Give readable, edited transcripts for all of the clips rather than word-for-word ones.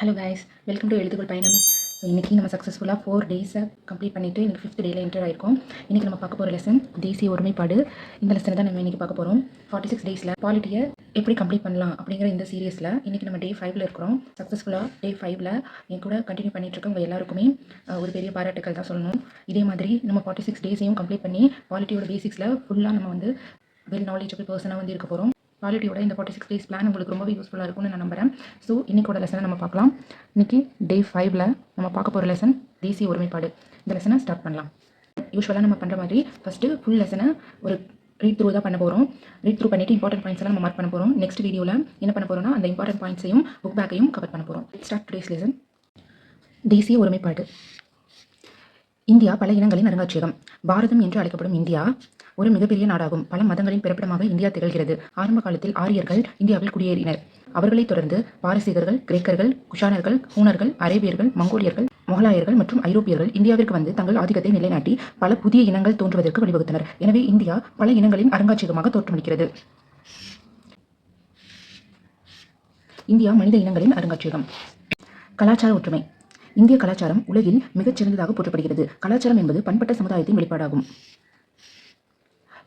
Hello guys, welcome to எழுதுகோள் பயணம். So இன்றைக்கி நம்ம சக்ஸஸ்ஃபுல்லாக 4 டேஸை கம்ப்ளீட் பண்ணிவிட்டு இன்றைக்கி 5th டேயில் என்டர் ஆகிருக்கோம். இன்றைக்கி நம்ம பார்க்க போகிற லெசன் தேசிய ஒருமைப்பாடு. இந்த லெசனை தான் நம்ம இன்றைக்கி பார்க்க போகிறோம். 46 டேஸில் பாலிட்டியை எப்படி கம்ப்ளீட் பண்ணலாம் அப்படிங்கிற இந்த சீரியஸில் இன்றைக்கி நம்ம டே 5ல் இருக்கிறோம். சக்ஸஸ்ஃபுல்லாக டே 5ல் என் கூட கண்டினியூ பண்ணிகிட்ருக்க உங்கள் எல்லாருக்குமே ஒரு பெரிய பாராட்டுக்கள் தான் சொல்லணும். இதே மாதிரி நம்ம 46 டேஸையும் கம்ப்ளீட் பண்ணி பாலிட்டியோட பேசிக்ஸில் ஃபுல்லாக நம்ம வந்து வெல் நாலேஜபிள் பர்சனாக வந்து இருக்க போகிறோம். பாலிட்டியோட இந்த 46 டேஸ் பிளான் உங்களுக்கு ரொம்பவே யூஸ்ஃபுல்லாக இருக்கும்னு நான் நம்புகிறேன். ஸோ இன்றைக்கோட லெசனை நம்ம பார்க்கலாம். இன்றைக்கி டே 5ல் நம்ம பார்க்க போகிற லெசன் தேசிய ஒருமைப்பாடு. இந்த லெசனை ஸ்டார்ட் பண்ணலாம். யூஸ்வலாக நம்ம பண்ணுற மாதிரி ஃபஸ்ட்டு ஃபுல் லெசனை ஒரு ரீட் த்ரூ தான் பண்ண போகிறோம். ரீட் த்ரூ பண்ணிவிட்டு இம்பார்ட்டன்ட் பாயிண்ட்ஸ் எல்லாம் நம்ம மார்க் பண்ண போகிறோம். நெக்ஸ்ட் வீடியோவில் என்ன பண்ண போகிறோம்னா அந்த இம்பார்ட்டன்ட் பாயிண்ட்ஸையும் புக் பேக்கையும் கவர் பண்ண போகிறோம். Start today's lesson. தேசிய ஒருமைப்பாடு. இந்தியா பல இனங்களின் அருங்காட்சியகம். பாரதம் என்று அழைக்கப்படும் இந்தியா ஒரு மிகப்பெரிய நாடாகும். பல மதங்களின் பிறப்பிடமாக இந்தியா திகழ்கிறது. ஆரம்ப காலத்தில் ஆரியர்கள் இந்தியாவில் குடியேறினர். அவர்களைத் தொடர்ந்து பாரசீகர்கள், கிரேக்கர்கள், குஷானர்கள், ஹூனர்கள், அரேபியர்கள், மங்கோலியர்கள், முகலாயர்கள் மற்றும் ஐரோப்பியர்கள் இந்தியாவிற்கு வந்து தங்கள் ஆதிக்கத்தை நிலைநாட்டி பல புதிய இனங்கள் தோன்றுவதற்கு வழிவகுத்தனர். எனவே இந்தியா பல இனங்களின் அருங்காட்சியகமாக தோற்றமளிக்கிறது. இந்தியா மனித இனங்களின் அருங்காட்சியகம். கலாச்சார ஒற்றுமை. இந்திய கலாச்சாரம் உலகில் மிகச் சிறந்ததாக போற்றப்படுகிறது. கலாச்சாரம் என்பது பண்பட்ட சமுதாயத்தின் வெளிப்பாடாகும்.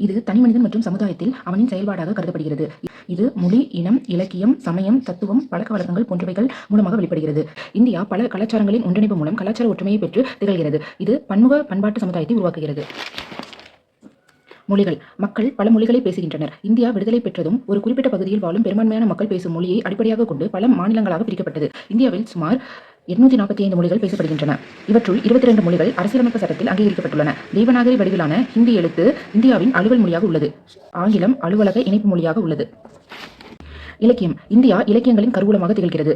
இது தனிமனிதன் மற்றும் சமுதாயத்தில் அவனின் செயல்பாடாக கருதப்படுகிறது. இது மொழி, இனம், இலக்கியம், சமயம், தத்துவம், பழக்க வழக்கங்கள் போன்றவைகள் மூலமாக வெளிப்படுகிறது. இந்தியா பல கலாச்சாரங்களின் ஒன்றிணைப்பு மூலம் கலாச்சார ஒற்றுமையை பெற்று திகழ்கிறது. இது பன்முக பண்பாட்டு சமுதாயத்தை உருவாக்குகிறது. மொழிகள். மக்கள் பல மொழிகளை பேசுகின்றனர். இந்தியா விடுதலை பெற்றதும் ஒரு குறிப்பிட்ட பகுதியில் வாழும் பெரும்பான்மையான மக்கள் பேசும் மொழியை அடிப்படையாக கொண்டு பல மாநிலங்களாக பிரிக்கப்பட்டது. இந்தியாவில் சுமார் 845 மொழிகள் பேசப்படுகின்றன. இவற்றுள் 22 மொழிகள் அரசியலமைப்பு சட்டத்தில் அங்கீகரிக்கப்பட்டுள்ளன. தேவநாகரி வடிவிலான ஹிந்தி எழுத்து இந்தியாவின் அலுவல் மொழியாக உள்ளது. ஆங்கிலம் அலுவலக இணைப்பு மொழியாக உள்ளது. இலக்கியம். இந்தியா இலக்கியங்களின் கருவூலமாக திகழ்கிறது.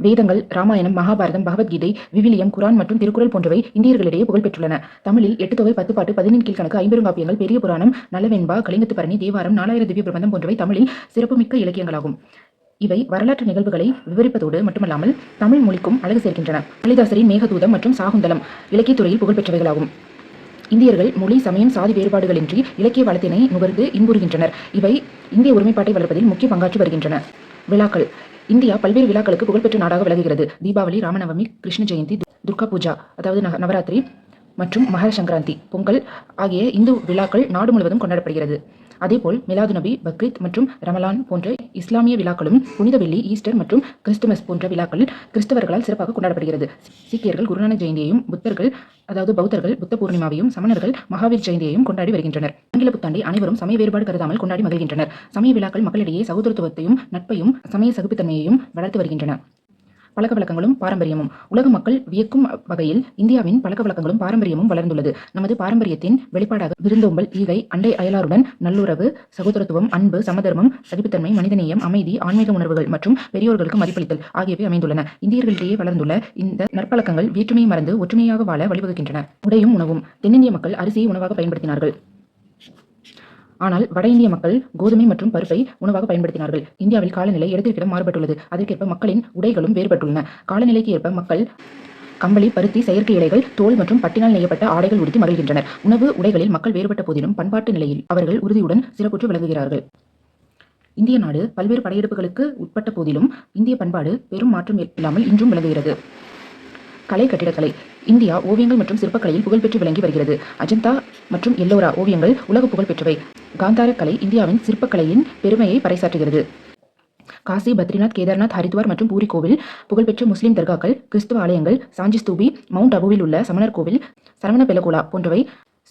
வேதங்கள், ராமாயணம், மகாபாரதம், பகவத்கீதை, விவிலியம், குரான் மற்றும் திருக்குறள் போன்றவை இந்தியர்களிடையே புகழ்பெற்றுள்ளன. தமிழில் 8 தொகை, 10 பாட்டு, 15 கீழ்கணக்கு, 50 பெரிய புராணம், நலவெண்பா, கலிங்கத்து பரணி, தேவாரம், 4000 திவ்ய பிரபந்தம் போன்றவை தமிழில் சிறப்புமிக்க இலக்கியங்களாகும். இவை வரலாற்று நிகழ்வுகளை விவரிப்பதோடு மட்டுமல்லாமல் தமிழ் மொழிக்கும் அழகு சேர்க்கின்றன. காளிதாசரின் மேகதூதம் மற்றும் சாகுந்தலம் இலக்கியத்துறையில் புகழ்பெற்றவைகளாகும். இந்தியர்கள் மொழி, சமயம், சாதி வேறுபாடுகளின்றி இலக்கிய வளத்தினை நுகர்ந்து இன்புறுகின்றனர். இவை இந்திய ஒருமைப்பாட்டை வளர்ப்பதில் முக்கிய பங்காற்றி வருகின்றன. விழாக்கள். இந்தியா பல்வேறு விழாக்களுக்கு புகழ்பெற்ற நாடாக விளங்குகிறது. தீபாவளி, ராமநவமி, கிருஷ்ண ஜெயந்தி, துர்கா பூஜா அதாவது நவராத்திரி மற்றும் மகர சங்கராந்தி, பொங்கல் ஆகிய இந்து விழாக்கள் நாடு முழுவதும் கொண்டாடப்படுகிறது. அதேபோல் மிலாது நபி, பக்ரீத் மற்றும் ரமலான் போன்ற இஸ்லாமிய விழாக்களும், புனித வெள்ளி, ஈஸ்டர் மற்றும் கிறிஸ்துமஸ் போன்ற விழாக்கள் கிறிஸ்தவர்களால் சிறப்பாக கொண்டாடப்படுகிறது. சீக்கியர்கள் குருநானக் ஜெயந்தியையும், பௌத்தர்கள் புத்த பூர்ணிமாவையும், சமணர்கள் மகாவீர் ஜெயந்தியையும் கொண்டாடி வருகின்றனர். ஆங்கில புத்தாண்டை அனைவரும் சமய வேறுபாடு கருதாமல் கொண்டாடி மகிழ்கின்றனர். சமய விழாக்கள் மக்களிடையே சகோதரத்துவத்தையும் நட்பையும் சமய சகிப்புத்தன்மையையும் வளர்த்து வருகின்றன. பழக்க வழக்கங்களும் பாரம்பரியமும். உலக மக்கள் வியக்கும் வகையில் இந்தியாவின் பழக்க வழக்கங்களும் பாரம்பரியமும் வளர்ந்துள்ளது. நமது பாரம்பரியத்தின் வெளிப்பாடாக விருந்தோம்பல், ஈகை, அண்டை அயலாருடன் நல்லுறவு, சகோதரத்துவம், அன்பு, சமதர்மம், சகிப்புத்தன்மை, மனிதநேயம், அமைதி, ஆன்மீக உணர்வுகள் மற்றும் பெரியோர்களுக்கு மதிப்பளித்தல் ஆகியவை அமைந்துள்ளன. இந்தியர்களிடையே வளர்ந்துள்ள இந்த நற்பழக்கங்கள் வேற்றுமையை மறந்து ஒற்றுமையாக வாழ வழிவகுக்கின்றன. உடையும் உணவும். தென்னிந்திய மக்கள் அரிசியை உணவாக பயன்படுத்தினார்கள். ஆனால் வட இந்திய மக்கள் கோதுமை மற்றும் பருப்பை உணவாக பயன்படுத்தினார்கள். இந்தியாவில் காலநிலை இடத்திற்கிடம் மாறுபட்டுள்ளது. அதற்கேற்ப மக்களின் உடைகளும் வேறுபட்டுள்ளன. காலநிலைக்கு ஏற்ப மக்கள் கம்பளி, பருத்தி, செயற்கை இலைகள், தோல் மற்றும் பட்டினால் நெய்யப்பட்ட ஆடைகள் உடுத்தி மகிழ்கின்றனர். உணவு, உடைகளில் மக்கள் வேறுபட்ட போதிலும் பண்பாட்டு நிலையில் அவர்கள் உறுதியுடன் சிறப்புற்று விளங்குகிறார்கள். இந்திய நாடு பல்வேறு படையெடுப்புகளுக்கு உட்பட்ட போதிலும் இந்திய பண்பாடு பெரும் மாற்றம் இல்லாமல் இன்றும் விளங்குகிறது. கலை, கட்டிடக்கலை. இந்தியா ஓவியங்கள் மற்றும் சிற்பக்கலையில் புகழ்பெற்று விளங்கி வருகிறது. அஜந்தா மற்றும் எல்லோரா ஓவியங்கள் உலக புகழ்பெற்றவை. காந்தார கலை இந்தியாவின் சிற்பக்கலையின் பெருமையை பறைசாற்றுகிறது. காசி, பத்ரிநாத், கேதார்நாத், ஹரித்வார் மற்றும் பூரி கோவில் புகழ்பெற்ற முஸ்லிம் தர்காக்கள், கிறிஸ்துவ ஆலயங்கள், சாஞ்சி ஸ்தூபி, மவுண்ட் அபுவில் உள்ள சமணர் கோவில், சரவண பெலகோலா போன்றவை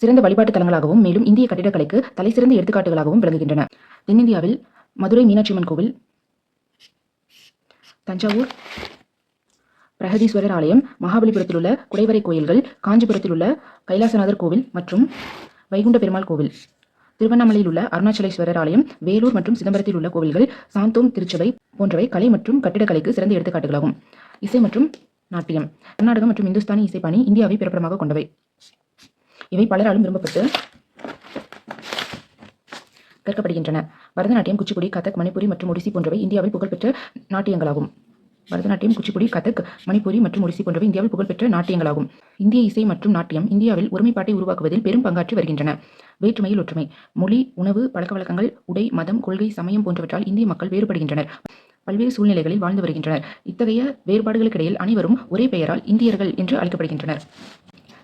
சிறந்த வழிபாட்டு தலங்களாகவும் மேலும் இந்திய கட்டிடக்கலைக்கு தலைசிறந்த எடுத்துக்காட்டுகளாகவும் விளங்குகின்றன. தென்னிந்தியாவில் மதுரை மீனாட்சியம்மன் கோவில், தஞ்சாவூர் பிரகதீஸ்வரர் ஆலயம், மகாபலிபுரத்தில் உள்ள குடைவரை கோயில்கள், காஞ்சிபுரத்தில் உள்ள கைலாசநாதர் கோவில் மற்றும் வைகுண்ட பெருமாள் கோவில், திருவண்ணாமலையில் உள்ள அருணாச்சலேஸ்வரர் ஆலயம், வேலூர் மற்றும் சிதம்பரத்தில் உள்ள கோவில்கள், சாந்தோம் திருச்சபை போன்றவை கலை மற்றும் கட்டிடக்கலைக்கு சிறந்த எடுத்துக்காட்டுகளாகும். இசை மற்றும் நாட்டியம். கர்நாடகம் மற்றும் இந்துஸ்தானி இசைப்பாணி இந்தியாவை பிறப்பிடமாக கொண்டவை. இவை பலராலும் விரும்பப்பட்டு கற்கப்படுகின்றன. பரதநாட்டியம், குச்சிப்புடி, கதக், மணிப்புரி மற்றும் ஒடிசி போன்றவை இந்தியாவில் புகழ்பெற்ற நாட்டியங்களாகும். பரதநாட்டியம், குச்சிப்புடி, கதக், மணிப்புரி மற்றும் ஒடிசி போன்றவை இந்தியாவில் புகழ்பெற்ற நாட்டியங்களாகும். இந்திய இசை மற்றும் நாட்டியம் இந்தியாவில் ஒருமைப்பாட்டை உருவாக்குவதில் பெரும் பங்காற்றி வருகின்றன. வேற்றுமையில் ஒற்றுமை. மொழி, உணவு, பழக்க வழக்கங்கள், உடை, மதம், கொள்கை, சமயம் போன்றவற்றால் இந்திய மக்கள் வேறுபடுகின்றனர். பல்வேறு சூழ்நிலைகளில் வாழ்ந்து வருகின்றனர். இத்தகைய வேறுபாடுகளுக்கிடையில் அனைவரும் ஒரே பெயரால் இந்தியர்கள் என்று அழைக்கப்படுகின்றனர்.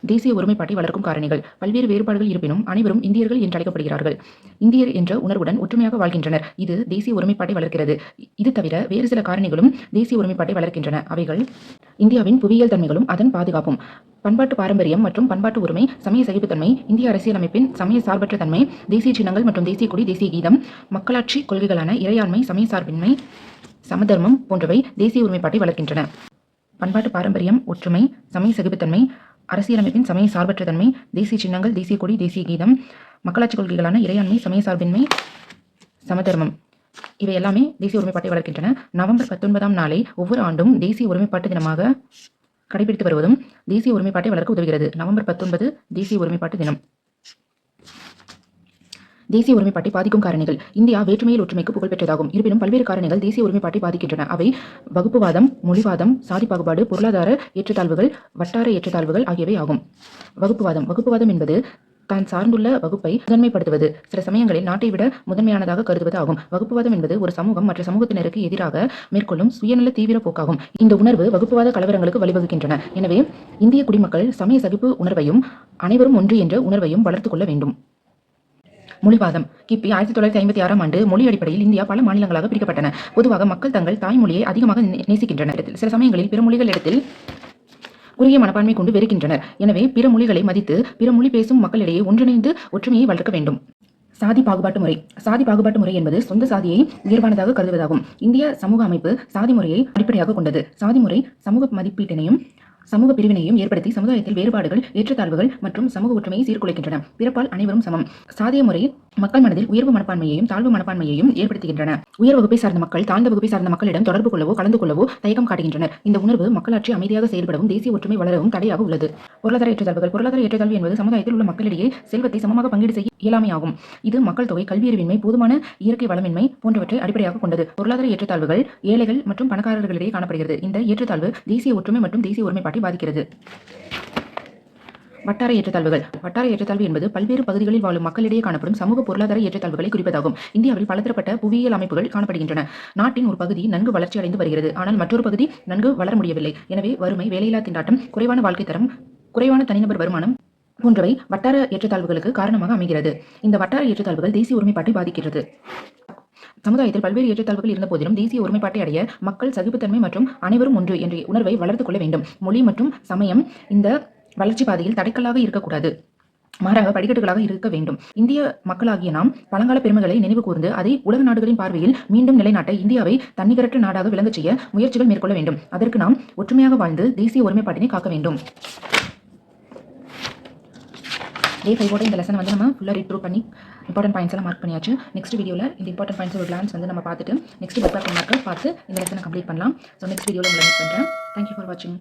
தேசிய ஒருமைப்பாட்டை வளர்க்கும் காரணிகள். பல்வேறு வேறுபாடுகள் இருப்பினும் அனைவரும் இந்தியர்கள் என்று அழைக்கப்படுகிறார்கள். இந்தியர் என்ற உணர்வுடன் ஒற்றுமையாக வாழ்கின்றனர். இது தேசிய ஒருமைப்பாட்டை வளர்க்கிறது. இது தவிர வேறு சில காரணிகளும் தேசிய ஒருமைப்பாட்டை வளர்க்கின்றன. அவைகள் இந்தியாவின் புவியியல் தன்மைகளும் அதன் பாதுகாப்பும், பண்பாட்டு பாரம்பரியம் மற்றும் பண்பாட்டு உரிமை, சமய சகிப்புத்தன்மை, இந்திய அரசியலமைப்பின் சமய சார்பற்ற தன்மை, தேசிய சின்னங்கள் மற்றும் தேசிய கொடி, தேசிய கீதம், மக்களாட்சி கொள்கைகளான இறையாண்மை, சமய சார்பின்மை, சமதர்மம் போன்றவை தேசிய ஒருமைப்பாட்டை வளர்க்கின்றன. பண்பாட்டு பாரம்பரியம், ஒற்றுமை, சமய சகிப்புத்தன்மை, அரசியலமைப்பின் சமய சார்பற்ற தன்மை, தேசிய சின்னங்கள், தேசிய கொடி, தேசிய கீதம், மக்களாட்சி கொள்கைகளான இறையாண்மை, சமய சார்பின்மை, சமதர்மம் இவை எல்லாமே தேசிய ஒருமைப்பாட்டை வளர்க்கின்றன. நவம்பர் 19ஆம் நாளை ஒவ்வொரு ஆண்டும் தேசிய ஒருமைப்பாட்டு தினமாக கடைபிடித்து வருவதும் தேசிய ஒருமைப்பாட்டை வளர்க்க உதவுகிறது. நவம்பர் 19 தேசிய ஒருமைப்பாட்டு தினம். தேசிய ஒருமைப்பாட்டை பாதிக்கும் காரணிகள். இந்தியா வேற்றுமையில் ஒற்றுமைக்கு புகழ்பெற்றதாகும். இருப்பினும் பல்வேறு காரணிகள் தேசிய ஒருமைப்பாட்டை பாதிக்கின்றன. அவை வகுப்புவாதம், மொழிவாதம், சாதி பாகுபாடு, பொருளாதார ஏற்றத்தாழ்வுகள், வட்டார ஏற்றத்தாழ்வுகள் ஆகியவை ஆகும். வகுப்புவாதம் என்பது தான் சார்ந்துள்ள வகுப்பை முதன்மைப்படுத்துவது, சில சமயங்களில் நாட்டை விட முதன்மையானதாக கருதுவது ஆகும். வகுப்புவாதம் என்பது ஒரு சமூகம் மற்ற சமூகத்தினருக்கு எதிராக மேற்கொள்ளும் சுயநல தீவிர போக்காகும். இந்த உணர்வு வகுப்புவாத கலவரங்களுக்கு வழிவகுக்கின்றன. எனவே இந்திய குடிமக்கள் சமய சகிப்பு உணர்வையும் அனைவரும் ஒன்று என்ற உணர்வையும் வளர்த்துக் கொள்ள வேண்டும். மொழிவாதம். கிபி 1956ஆம் ஆண்டு மொழி அடிப்படையில் இந்தியா பல மாநிலங்களாக பிரிக்கப்பட்டன. பொதுவாக மக்கள் தங்கள் தாய்மொழியை அதிகமாக நேசிக்கின்றனர். சில சமயங்களில் பிற மொழிகளிடத்தில் குறுகிய மனப்பான்மை கொண்டு வெறுக்கின்றனர். எனவே பிற மொழிகளை மதித்து பிற மொழி பேசும் மக்களிடையே ஒன்றிணைந்து ஒற்றுமையை வளர்க்க வேண்டும். சாதி பாகுபாட்டு முறை. சாதி பாகுபாட்டு முறை என்பது சொந்த சாதியை உயர்வானதாக கருதுவதாகும். இந்திய சமூக அமைப்பு சாதி முறையை அடிப்படையாக கொண்டது. சாதி முறை சமூக மதிப்பீட்டினையும் சமூக பிரிவினையும் ஏற்படுத்தி சமுதாயத்தில் வேறுபாடுகள், ஏற்றத்தாழ்வுகள் மற்றும் சமூக ஒற்றுமையை சீர்குலைக்கின்றன. பிறப்பால் அனைவரும் சமம். சாதிய முறை மக்கள் மனதில் உயர்வு மனப்பான்மையையும் தாழ்வு மனப்பான்மையையும் ஏற்படுத்துகின்றன. உயர் வகுப்பை சார்ந்த மக்கள் தாழ்ந்த வகுப்பை சார்ந்த மக்களிடம் தொடர்பு கொள்ளவோ கலந்து கொள்ளவோ தயக்கம் காட்டுகின்றனர். இந்த உணர்வு மக்களாட்சி அமைதியாக செயல்படவும் தேசிய ஒற்றுமை வளரவும் தடையாக உள்ளது. பொருளாதார ஏற்றத்தாழ்வுகள். பொருளாதார ஏற்றத்தாழ்வு என்பது சமுதாயத்தில் உள்ள மக்களிடையே செல்வத்தை சமமாக பங்கீடு செய்ய இயலாமையாகும். இது மக்கள் தொகை, கல்வியறிவின்மை, போதுமான இயற்கை வளமின்மை போன்றவற்றை அடிப்படையாக கொண்டது. பொருளாதார ஏற்றத்தாழ்வுகள் ஏழைகள் மற்றும் பணக்காரர்களிடையே காணப்படுகிறது. இந்த ஏற்றத்தாழ்வு தேசிய ஒற்றுமை மற்றும் தேசிய ஒருமைப்பாட்டை பாதிக்கிறது. வட்டார ஏற்றத்தாழ்வுகள். வட்டார ஏற்றத்தாழ்வு என்பது பல்வேறு பகுதிகளில் வாழும் மக்களிடையே காணப்படும் சமூக பொருளாதார ஏற்றத்தாழ்வுகளை குறிப்பதாகும். இந்தியாவில் பலதரப்பட்ட புவியியல் அமைப்புகள் காணப்படுகின்றன. நாட்டின் ஒரு பகுதி நன்கு வளர்ச்சி அடைந்து வருகிறது, ஆனால் மற்றொரு பகுதி நன்கு வளர முடியவில்லை. எனவே வறுமை, வேலையில்லா திண்டாட்டம், குறைவான வாழ்க்கை தரம், குறைவான தனிநபர் வருமானம் போன்றவை வட்டார ஏற்றத்தாழ்வுகளுக்கு காரணமாக அமைகிறது. இந்த வட்டார ஏற்றத்தாழ்வுகள் தேசிய ஒருமைப்பாட்டை பாதிக்கிறது. சமுதாயத்தில் பல்வேறு ஏற்றத்தாழ்வுகள் இருந்த போதிலும் தேசிய ஒருமைப்பாட்டை அடைய மக்கள் சகிப்புத்தன்மை மற்றும் அனைவரும் ஒன்று என்ற உணர்வை வளர்த்துக் கொள்ள வேண்டும். மொழி மற்றும் சமயம் இந்த வளர்ச்சி பாதையில் தடைக்கல்லாக இருக்கக்கூடாது, மாறாக படிக்கட்டுகளாக இருக்க வேண்டும். இந்திய மக்களாகிய நாம் பழங்கால பெருமைகளை நினைவு கூர்ந்து அதை உலக நாடுகளின் பார்வையில் மீண்டும் நிலைநாட்ட இந்தியாவை தன்னிகரற்ற நாடாக விளங்கச் செய்ய முயற்சிகள் மேற்கொள்ள வேண்டும். அதற்கு நாம் ஒற்றுமையாக வாழ்ந்து தேசிய ஒருமைப்பாட்டினை காக்க வேண்டும். Day 5 இந்த லெசன் வந்து நம்ம ஃபுல்லாக ரீட் த்ரூ பண்ணி இம்பார்ட்டன்ட் பாயிண்ட்ஸ் எல்லாம் மார்க் பண்ணியாச்சு. நெக்ஸ்ட் வீடியோவில் இந்த இம்பார்ட்டன்ட் பாயிண்ட்ஸ் ஒரு கிளான்ஸ் வந்து நம்ம பார்த்துட்டு நெக்ஸ்ட் புக் பேக் மார்க்கை பார்த்து இந்த லெசனை கம்ப்ளீட் பண்ணலாம். ஸோ நெக்ஸ்ட் வீடியோவில் உங்களை மீட் பண்ணுறேன். தேங்க்யூ ஃபார் வாட்சிங்.